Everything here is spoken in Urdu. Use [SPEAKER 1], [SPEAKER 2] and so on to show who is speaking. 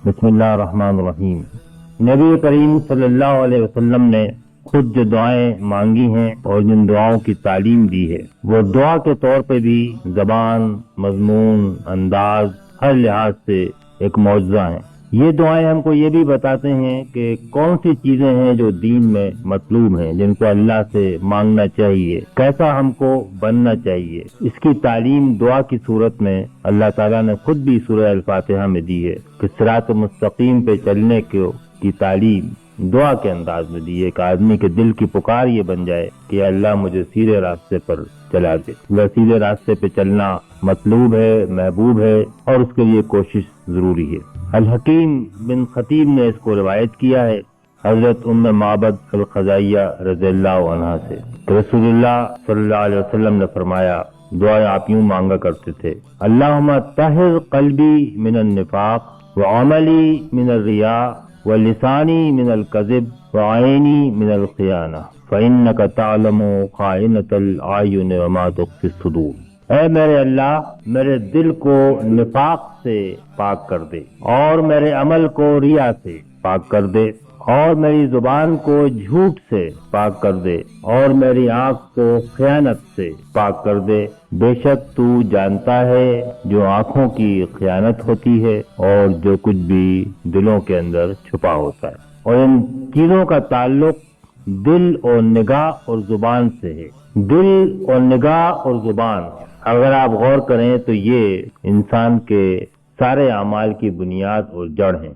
[SPEAKER 1] بسم اللہ الرحمن الرحیم۔ نبی کریم صلی اللہ علیہ وسلم نے خود جو دعائیں مانگی ہیں اور جن دعاؤں کی تعلیم دی ہے وہ دعا کے طور پہ بھی زبان، مضمون، انداز، ہر لحاظ سے ایک معجزہ ہیں۔ یہ دعائیں ہم کو یہ بھی بتاتے ہیں کہ کون سی چیزیں ہیں جو دین میں مطلوب ہیں، جن کو اللہ سے مانگنا چاہیے، کیسا ہم کو بننا چاہیے۔ اس کی تعلیم دعا کی صورت میں اللہ تعالیٰ نے خود بھی سورہ الفاتحہ میں دی ہے کہ صراط مستقیم پہ چلنے کی تعلیم دعا کے انداز میں دی ہے کہ آدمی کے دل کی پکار یہ بن جائے کہ اللہ مجھے سیدھے راستے پر چلا دے۔ سیدھے راستے پہ چلنا مطلوب ہے، محبوب ہے، اور اس کے لیے کوشش ضروری ہے۔ الحکیم بن خطیب نے اس کو روایت کیا ہے حضرت ام معبد الخزائیہ رضی اللہ عنہا سے، رسول اللہ صلی اللہ علیہ وسلم نے فرمایا، دعائیں آپ یوں مانگا کرتے تھے: اللہم طہر قلبی من النفاق وعملی من الریاء ولسانی من الکذب وعینی من الخیانہ فإنک تعلم خائنۃ الأعین وما تخفی الصدور۔ اے میرے اللہ، میرے دل کو نفاق سے پاک کر دے، اور میرے عمل کو ریا سے پاک کر دے، اور میری زبان کو جھوٹ سے پاک کر دے، اور میری آنکھ کو خیانت سے پاک کر دے۔ بے شک تو جانتا ہے جو آنکھوں کی خیانت ہوتی ہے اور جو کچھ بھی دلوں کے اندر چھپا ہوتا ہے، اور ان چیزوں کا تعلق دل اور نگاہ اور زبان سے ہے۔ دل اور نگاہ اور زبان، اگر آپ غور کریں تو یہ انسان کے سارے اعمال کی بنیاد اور جڑ ہیں۔